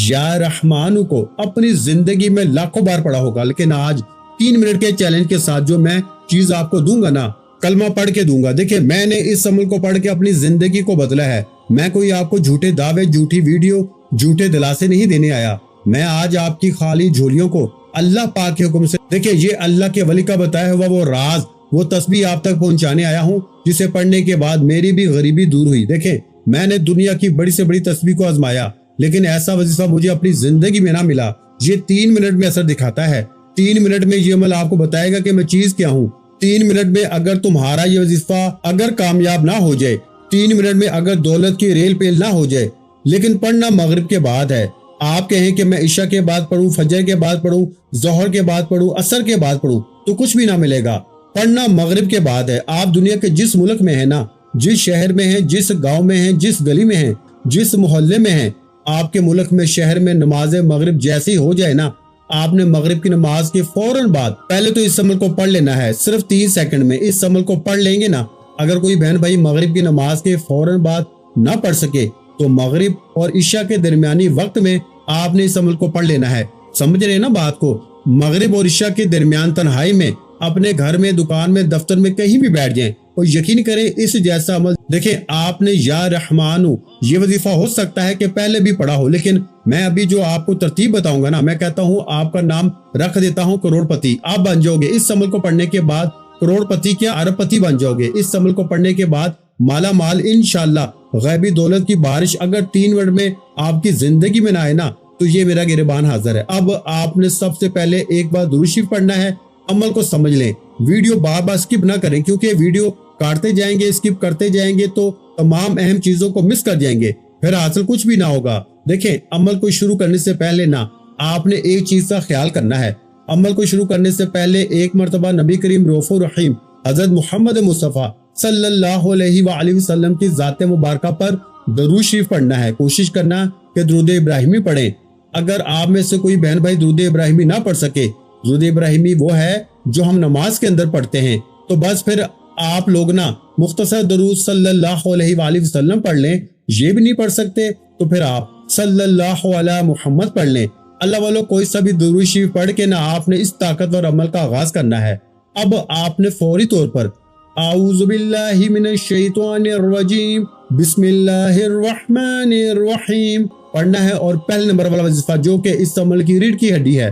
یا رحمانو کو اپنی زندگی میں لاکھوں بار پڑھا ہوگا، لیکن آج 3 منٹ کے چیلنج کے ساتھ جو میں چیز آپ کو دوں گا نا، کلمہ پڑھ کے دوں گا، دیکھیں میں نے اس عمل کو پڑھ کے اپنی زندگی کو بدلا ہے۔ میں کوئی آپ کو جھوٹے دعوے، جھوٹی ویڈیو، جھوٹے دلاسے نہیں دینے آیا۔ میں آج آپ کی خالی جھولیوں کو اللہ پاک کے حکم سے، دیکھیں یہ اللہ کے ولی کا بتایا ہوا وہ راز، وہ تسبیح آپ تک پہنچانے آیا ہوں، جسے پڑھنے کے بعد میری بھی غریبی دور ہوئی۔ دیکھیں میں نے دنیا کی بڑی سے بڑی تسبیح کو آزمایا، لیکن ایسا وظیفہ مجھے اپنی زندگی میں نہ ملا۔ یہ 3 منٹ میں اثر دکھاتا ہے۔ 3 منٹ میں یہ عمل آپ کو بتائے گا کہ میں چیز کیا ہوں۔ 3 منٹ میں اگر تمہارا یہ وظیفہ اگر کامیاب نہ ہو جائے، 3 منٹ میں اگر دولت کی ریل پیل نہ ہو جائے، لیکن پڑھنا مغرب کے بعد ہے۔ آپ کہیں کہ میں عشاء کے بعد پڑھوں، فجر کے بعد پڑھوں، ظہر کے بعد پڑھوں، عصر کے بعد پڑھوں، تو کچھ بھی نہ ملے گا۔ پڑھنا مغرب کے بعد ہے۔ آپ دنیا کے جس ملک میں ہیں نا، جس شہر میں ہیں، جس گاؤں میں ہیں، جس گلی میں ہیں، جس محلے میں ہیں، آپ کے ملک میں، شہر میں نماز مغرب جیسی ہو جائے نا، آپ نے مغرب کی نماز کے فوراً بعد پہلے تو اس عمل کو پڑھ لینا ہے۔ صرف 3 سیکنڈ میں اس عمل کو پڑھ لیں گے نا۔ اگر کوئی بہن بھائی مغرب کی نماز کے فوراً بعد نہ پڑھ سکے تو مغرب اور عشاء کے درمیانی وقت میں آپ نے اس عمل کو پڑھ لینا ہے۔ سمجھ رہے ہیں نا بات کو؟ مغرب اور عشاء کے درمیان تنہائی میں اپنے گھر میں، دکان میں، دفتر میں، کہیں بھی بیٹھ جائیں اور یقین کریں اس جیسا عمل، دیکھیں آپ نے یا رحمانو یہ وظیفہ ہو سکتا ہے کہ پہلے بھی پڑھا ہو، لیکن میں ابھی جو آپ کو ترتیب بتاؤں گا نا، میں کہتا ہوں آپ کا نام رکھ دیتا ہوں کروڑ پتی۔ آپ بن جاؤ گے اس عمل کو پڑھنے کے بعد، کروڑ پتی کیا ارب پتی بن جاؤ گے اس عمل کو پڑھنے کے بعد، مالا مال انشاءاللہ۔ غیبی دولت کی بارش اگر 3 منٹ میں آپ کی زندگی میں نہ آئے نا، تو یہ میرا گریبان حاضر ہے۔ اب آپ نے سب سے پہلے ایک بار درود شریف پڑھنا ہے۔ عمل کو سمجھ لیں، ویڈیو بار بار سکپ نہ کریں، کیونکہ ویڈیو کاٹتے جائیں گے، سکپ کرتے جائیں گے تو تمام اہم چیزوں کو مس کر جائیں گے، پھر حاصل کچھ بھی نہ ہوگا۔ دیکھیں عمل کو شروع کرنے سے پہلے نا آپ نے ایک چیز کا خیال کرنا ہے۔ عمل کو شروع کرنے سے پہلے ایک مرتبہ نبی کریم رؤوف الرحیم حضرت محمد مصطفیٰ صلی اللہ علیہ وآلہ وسلم کی ذات مبارکہ پر درود شریف پڑھنا ہے۔ کوشش کرنا کہ درود ابراہیمی پڑھیں۔ اگر آپ میں سے کوئی بہن بھائی درود ابراہیمی نہ پڑھ سکے، درود ابراہیمی وہ ہے جو ہم نماز کے اندر پڑھتے ہیں، تو بس پھر آپ لوگ نا مختصر درود صلی اللہ علیہ وآلہ وسلم پڑھ لیں۔ یہ بھی نہیں پڑھ سکتے تو پھر آپ صلی اللہ علیہ محمد پڑھ لیں۔ اللہ والو کوئی سا بھی درود شریف پڑھ کے نا آپ نے اس طاقتور عمل کا آغاز کرنا ہے۔ اب آپ نے فوری طور پر اعوذ باللہ من الشیطان الرجیم بسم اللہ الرحمن الرحیم پڑھنا ہے، اور پہلے نمبر والا وظیفہ جو کہ اس عمل کی ریڑھ کی ہڈی ہے،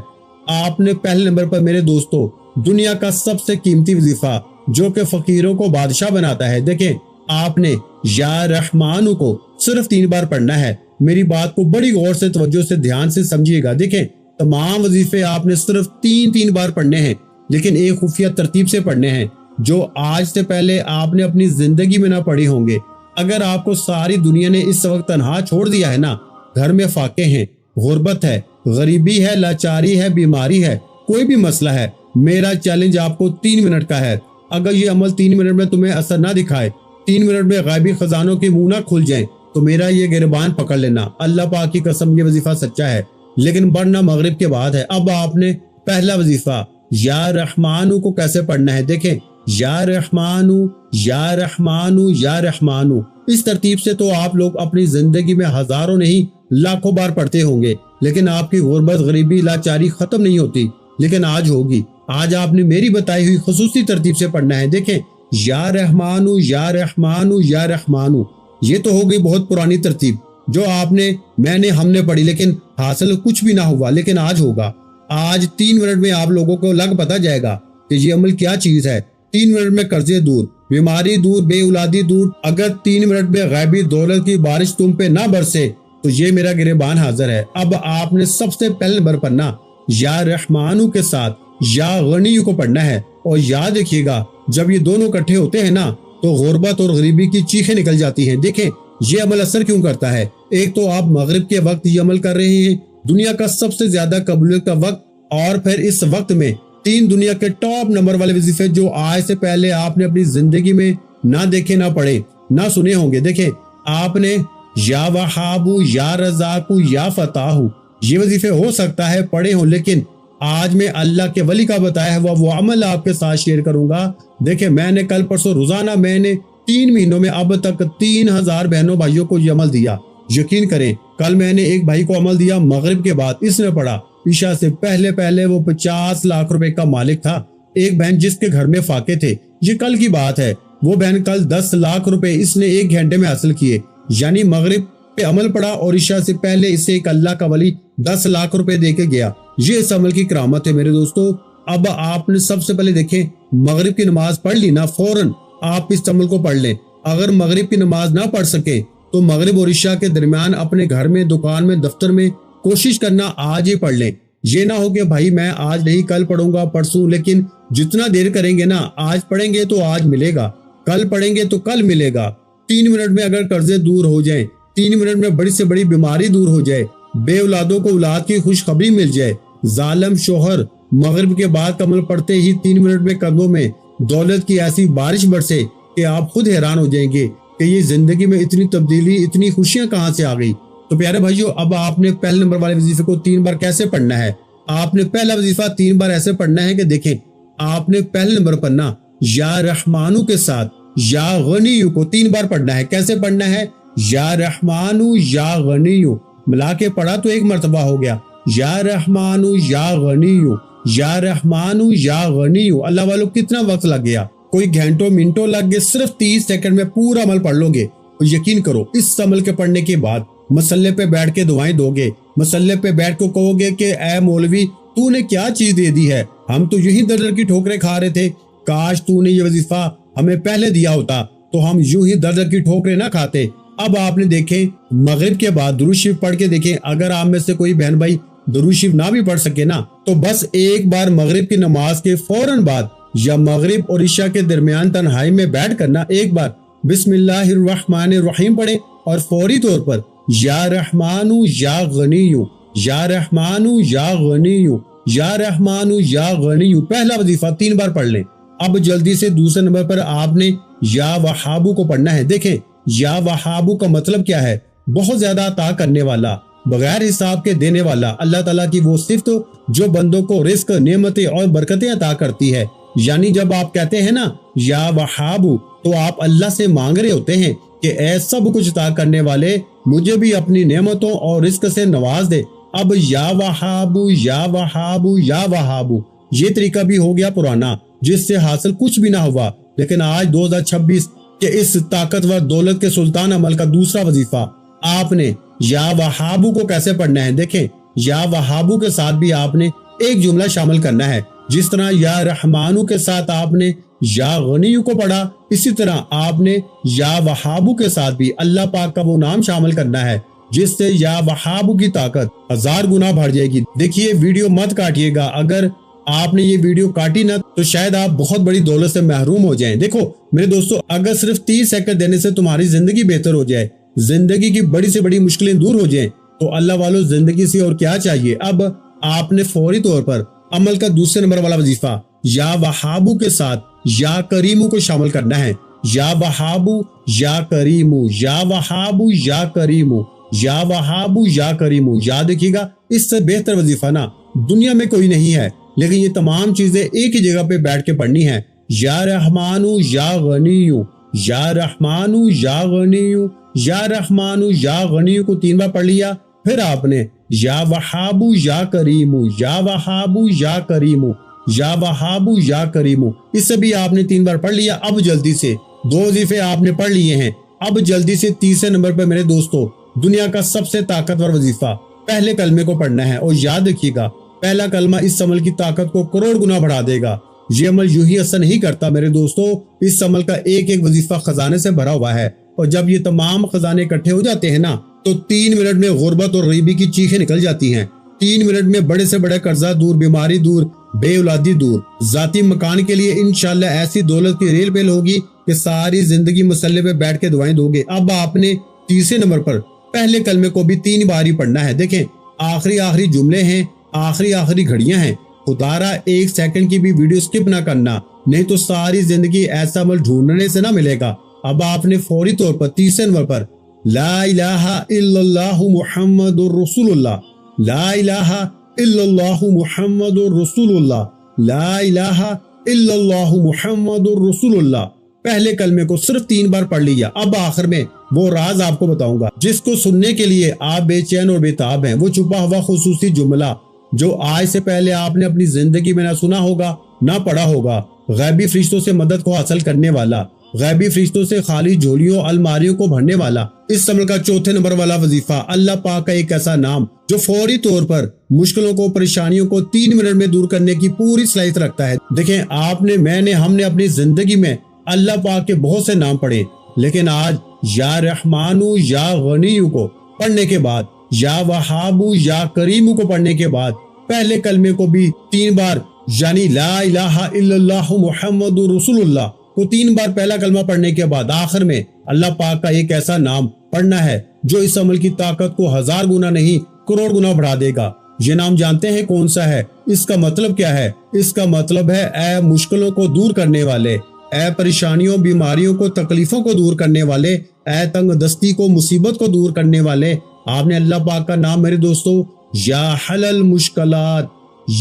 آپ نے پہلے نمبر پر میرے دوستو دنیا کا سب سے قیمتی وظیفہ جو کہ فقیروں کو بادشاہ بناتا ہے، دیکھیں آپ نے یا رحمانو کو صرف 3 بار پڑھنا ہے۔ میری بات کو بڑی غور سے، توجہ سے، دھیان سے سمجھیے گا۔ دیکھیں تمام وظیفے آپ نے صرف 3 بار پڑھنے ہیں، لیکن ایک خفیہ ترتیب سے پڑھنے ہیں جو آج سے پہلے آپ نے اپنی زندگی میں نہ پڑھی ہوں گے۔ اگر آپ کو ساری دنیا نے اس وقت تنہا چھوڑ دیا ہے نا، گھر میں فاقے ہیں، غربت ہے، غریبی ہے، لاچاری ہے، بیماری ہے، کوئی بھی مسئلہ ہے، میرا چیلنج آپ کو 3 منٹ کا ہے۔ اگر یہ عمل 3 منٹ میں تمہیں اثر نہ دکھائے، 3 منٹ میں غیبی خزانوں کے منہ نہ کھل جائیں، تو میرا یہ گریبان پکڑ لینا، اللہ پاک کی قسم یہ وظیفہ سچا ہے، لیکن پڑھنا مغرب کے بعد ہے۔ اب آپ نے پہلا وظیفہ یا رحمانو کو کیسے پڑھنا ہے، دیکھیں یا رحمانو یا رحمانو یا رحمانو، اس ترتیب سے تو آپ لوگ اپنی زندگی میں ہزاروں نہیں لاکھوں بار پڑھتے ہوں گے، لیکن آپ کی غربت، غریبی، لاچاری ختم نہیں ہوتی، لیکن آج ہوگی۔ آج آپ نے میری بتائی ہوئی خصوصی ترتیب سے پڑھنا ہے۔ دیکھیں یا رحمانو یا رحمانو یا رحمانو، یہ تو ہو گئی بہت پرانی ترتیب جو آپ نے، میں نے، ہم نے پڑھی، لیکن حاصل کچھ بھی نہ ہوا، لیکن آج ہوگا۔ آج 3 منٹ میں آپ لوگوں کو لگ پتا جائے گا کہ یہ عمل کیا چیز ہے۔ 3 منٹ میں قرضے دور، بیماری دور، بے اولادی دور۔ اگر 3 منٹ میں غیبی دولت کی بارش تم پہ نہ برسے تو یہ میرا گریبان حاضر ہے۔ اب آپ نے سب سے پہلے نمبر پر نا یا رحمانو کے ساتھ یا غنیو کو پڑھنا ہے، اور یاد رکھیے گا جب یہ دونوں اکٹھے ہوتے ہیں نا تو غربت اور غریبی کی چیخیں نکل جاتی ہیں۔ دیکھیں یہ عمل اثر کیوں کرتا ہے، ایک تو آپ مغرب کے وقت یہ عمل کر رہے ہیں، دنیا کا سب سے زیادہ قبولیت کا وقت، اور پھر اس وقت میں 3 دنیا کے ٹاپ نمبر والے وظیفے جو آج سے پہلے آپ نے اپنی زندگی میں نہ دیکھے، نہ پڑھے، نہ سنے ہوں گے۔ دیکھیں آپ نے یا وہابو یا رزاقو یا فتاحو، یہ وظیفے ہو سکتا ہے پڑھے ہوں، لیکن آج میں اللہ کے ولی کا بتایا ہوا وہ عمل آپ کے ساتھ شیئر کروں گا۔ دیکھیں میں نے کل پرسوں روزانہ میں نے 3 مہینوں میں اب تک 3000 بہنوں بھائیوں کو یہ عمل دیا۔ یقین کریں کل میں نے ایک بھائی کو عمل دیا مغرب کے بعد، اس نے پڑھا عشاء سے پہلے پہلے، وہ 50 لاکھ روپے کا مالک تھا۔ ایک بہن جس کے گھر میں فاقے تھے، یہ کل کی بات ہے، وہ بہن کل 10 لاکھ روپے اس نے 1 گھنٹے میں حاصل کیے، یعنی مغرب پہ عمل پڑا اور عشاء سے پہلے اسے ایک اللہ کا ولی 10 لاکھ روپے دے کے گیا۔ یہ اس عمل کی کرامت ہے میرے دوستو۔ اب آپ نے سب سے پہلے دیکھیں مغرب کی نماز پڑھ لی نا، فوراً آپ اس عمل کو پڑھ لیں۔ اگر مغرب کی نماز نہ پڑھ سکے تو مغرب اور عشاء کے درمیان اپنے گھر میں، دکان میں، دفتر میں کوشش کرنا آج ہی پڑھ لیں۔ یہ نہ ہو کہ بھائی میں آج نہیں کل پڑھوں گا، پرسوں، لیکن جتنا دیر کریں گے نا، آج پڑھیں گے تو آج ملے گا، کل پڑھیں گے تو کل ملے گا۔ 3 منٹ میں اگر قرضے دور ہو جائیں، 3 منٹ میں بڑی سے بڑی بیماری دور ہو جائے، بے اولادوں کو اولاد کی خوشخبری مل جائے، ظالم شوہر مغرب کے بعد عمل پڑھتے ہی 3 منٹ میں قدموں میں دولت کی ایسی بارش برسے کہ آپ خود حیران ہو جائیں گے کہ یہ زندگی میں اتنی تبدیلی، اتنی خوشیاں کہاں سے آ گئی۔ تو پیارے بھائیو، اب آپ نے پہلے نمبر والے وظیفے کو 3 بار کیسے پڑھنا ہے؟ آپ نے پہلا وظیفہ 3 بار ایسے پڑھنا ہے کہ دیکھیں، آپ نے پہلے نمبر پڑھنا یا رحمانو کے ساتھ یا غنیو کو 3 بار پڑھنا ہے۔ کیسے پڑھنا ہے؟ یا رحمانو یا غنیو ملا کے پڑھا تو 1 مرتبہ ہو گیا، یا رحمانو یا غنیو، یا رحمانو یا غنیو۔ اللہ والو کتنا وقت لگ گیا؟ کوئی گھنٹوں منٹوں لگ گئے، صرف 30 سیکنڈ میں پورا عمل پڑھ لو گے۔ اور یقین کرو اس عمل کے پڑھنے کے بعد مسلے پہ بیٹھ کے دعائیں دو گے، مسلے پہ بیٹھ کے کہو گے کہ اے مولوی تو نے کیا چیز دے دی ہے، ہم تو یہی در در کی ٹھوکریں کھا رہے تھے، کاش تو نے یہ وظیفہ ہمیں پہلے دیا ہوتا تو ہم یوں ہی در در کی ٹھوکریں نہ کھاتے۔ اب آپ نے دیکھیں مغرب کے بعد درود شریف پڑھ کے دیکھیں، اگر آپ میں سے کوئی بہن بھائی درود شریف نہ بھی پڑھ سکے نا، تو بس ایک بار مغرب کی نماز کے فوراً بعد یا مغرب اور عشاء کے درمیان تنہائی میں بیٹھ کرنا ایک بار بسم اللہ الرحمن الرحیم پڑھیں اور فوری طور پر یا رحمانو یا غنیو، یا رحمانو یا غنیو، یا رحمانو یا غنیو پہلا وظیفہ 3 بار پڑھ لیں۔ اب جلدی سے دوسرے نمبر پر آپ نے یا وہابو کو پڑھنا ہے۔ دیکھیں یا وہابو کا مطلب کیا ہے؟ بہت زیادہ عطا کرنے والا، بغیر حساب کے دینے والا۔ اللہ تعالیٰ کی وہ صفت جو بندوں کو رزق، نعمتیں اور برکتیں عطا کرتی ہے۔ یعنی جب آپ کہتے ہیں نا یا وہابو تو آپ اللہ سے مانگ رہے ہوتے ہیں کہ اے سب کچھ عطا کرنے والے، مجھے بھی اپنی نعمتوں اور رزق سے نواز دے۔ اب یا وہابو یا وہابو یا وہابو یہ طریقہ بھی ہو گیا پرانا، جس سے حاصل کچھ بھی نہ ہوا، لیکن آج 2026 کے اس طاقتور دولت کے سلطان عمل کا دوسرا وظیفہ آپ نے یا وہابو کو کیسے پڑھنا ہے؟ دیکھیں یا وہابو کے ساتھ بھی آپ نے ایک جملہ شامل کرنا ہے۔ جس طرح یا رحمانو کے ساتھ آپ نے یا غنیو کو پڑھا، اسی طرح آپ نے یا وہابو کے ساتھ بھی اللہ پاک کا وہ نام شامل کرنا ہے جس سے یا وہابو کی طاقت 1000 گنا بڑھ جائے گی۔ دیکھیے ویڈیو مت کاٹیے گا، اگر آپ نے یہ ویڈیو کاٹی نہ تو شاید آپ بہت بڑی دولت سے محروم ہو جائیں۔ دیکھو میرے دوستو، اگر صرف 30 سیکنڈ دینے سے تمہاری زندگی بہتر ہو جائے، زندگی کی بڑی سے بڑی مشکلیں دور ہو جائیں، تو اللہ والو زندگی سے اور کیا چاہیے۔ اب آپ نے فوری طور پر عمل کا دوسرے نمبر والا وظیفہ یا وہابو کے ساتھ یا کریمو کو شامل کرنا ہے۔ یا وہابو یا کریمو، یا وہابو یا کریمو، یا وہابو یا کریمو۔ یاد رکھیے گا اس سے بہتر وظیفہ نا دنیا میں کوئی نہیں ہے، لیکن یہ تمام چیزیں ایک ہی جگہ پہ بیٹھ کے پڑھنی ہے۔ یا رحمانو یا غنیو، یا رحمانو یا غنیو، یا رحمانو یا غنیو کو 3 بار پڑھ لیا۔ پھر آپ نے یا وہابو یا کریمو، یا وہابو یا کریمو، یا وہابو یا کریمو، اس سے بھی آپ نے 3 بار پڑھ لیا۔ اب جلدی سے 2 وظیفے آپ نے پڑھ لیے ہیں، اب جلدی سے تیسرے نمبر پہ میرے دوستو دنیا کا سب سے طاقتور وظیفہ پہلے کلمے کو پڑھنا ہے۔ اور یاد رکھیے گا پہلا کلمہ اس عمل کی طاقت کو کروڑ گنا بڑھا دے گا۔ یہ عمل یوں ہی اثر نہیں کرتا میرے دوستو، اس عمل کا ایک ایک وظیفہ خزانے سے بھرا ہوا ہے، اور جب یہ تمام خزانے اکٹھے ہو جاتے ہیں نا تو 3 منٹ میں غربت اور غریبی کی چیخیں نکل جاتی ہیں۔ 3 منٹ میں بڑے سے بڑے قرضہ دور، بیماری دور، بے اولادی دور، ذاتی مکان کے لیے انشاءاللہ ایسی دولت کی ریل پیل ہوگی کہ ساری زندگی مسلے پہ بیٹھ کے دعائیں دو گے۔ اب آپ نے تیسرے نمبر پر پہلے کلمے کو بھی 3 بار ہی پڑھنا ہے۔ دیکھیں آخری جملے ہیں، آخری گھڑیاں ہیں، خدارا 1 سیکنڈ کی بھی ویڈیو سکپ نہ کرنا، نہیں تو ساری زندگی ایسا عمل ڈھونڈنے سے نہ ملے گا۔ اب آپ نے فوری طور پر تیسرے نمبر پر لا الہ الا اللہ محمد الرسول اللہ، لا الہ الا اللہ محمد الرسول اللہ، لا الہ الا اللہ محمد الرسول اللہ، پہلے کلمے کو صرف 3 بار پڑھ لیا۔ اب آخر میں وہ راز آپ کو بتاؤں گا جس کو سننے کے لیے آپ بے چین اور بےتاب ہیں، وہ چھپا ہوا خصوصی جملہ جو آج سے پہلے آپ نے اپنی زندگی میں نہ سنا ہوگا نہ پڑھا ہوگا۔ غیبی فرشتوں سے مدد کو حاصل کرنے والا، غیبی فرشتوں سے خالی جھولیوں الماریوں کو بھرنے والا، اس عمل کا 4 نمبر والا وظیفہ، اللہ پاک کا ایک ایسا نام جو فوری طور پر مشکلوں کو، پریشانیوں کو 3 منٹ میں دور کرنے کی پوری صلاحیت رکھتا ہے۔ دیکھیں آپ نے، میں نے، ہم نے اپنی زندگی میں اللہ پاک کے بہت سے نام پڑھے، لیکن آج یا رحمانو یا غنیو کو پڑھنے کے بعد، یا وہابو یا کریمو کو پڑھنے کے بعد، پہلے کلمے کو بھی 3 بار یعنی لا الہ الا اللہ محمد رسول اللہ کو 3 بار پہلا کلمہ پڑھنے کے بعد آخر میں اللہ پاک کا ایک ایسا نام پڑھنا ہے جو اس عمل کی طاقت کو 1000 گنا نہیں کروڑ گنا بڑھا دے گا۔ یہ نام جانتے ہیں کون سا ہے؟ اس کا مطلب کیا ہے؟ اس کا مطلب ہے اے مشکلوں کو دور کرنے والے، اے پریشانیوں بیماریوں کو تکلیفوں کو دور کرنے والے، اے تنگ دستی کو مصیبت کو دور کرنے والے۔ آپ نے اللہ پاک کا نام میرے دوستو یا حل المشکلات،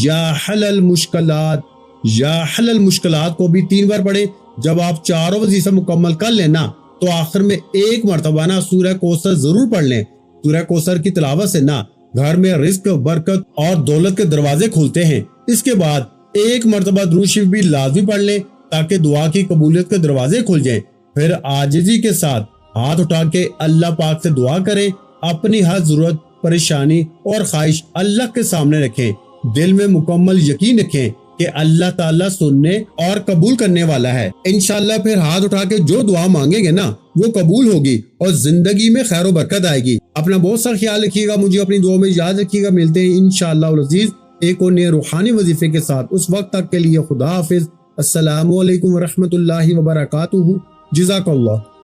یا حل المشکلات، یا حل المشکلات کو بھی 3 بار پڑھیں۔ جب آپ چاروں وظیفے مکمل کر لینا تو آخر میں ایک مرتبہ نا سورہ کوثر ضرور پڑھ لیں۔ سورہ کوثر کی تلاوت سے نا گھر میں رزق، برکت اور دولت کے دروازے کھلتے ہیں۔ اس کے بعد ایک مرتبہ درود شریف بھی لازمی پڑھ لیں تاکہ دعا کی قبولیت کے دروازے کھل جائیں۔ پھر عاجزی کے ساتھ ہاتھ اٹھا کے اللہ پاک سے دعا کریں، اپنی ہر ضرورت، پریشانی اور خواہش اللہ کے سامنے رکھیں، دل میں مکمل یقین رکھیں کہ اللہ تعالیٰ سننے اور قبول کرنے والا ہے۔ انشاءاللہ پھر ہاتھ اٹھا کے جو دعا مانگیں گے نا وہ قبول ہوگی اور زندگی میں خیر و برکت آئے گی۔ اپنا بہت سا خیال رکھیے گا، مجھے اپنی دعا میں یاد رکھیے گا۔ ملتے ہیں انشاءاللہ العزیز ایک اور نئے روحانی وظیفے کے ساتھ۔ اس وقت تک کے لیے خدا حافظ۔ السلام علیکم ورحمۃ اللہ وبرکاتہ۔ جزاک اللہ۔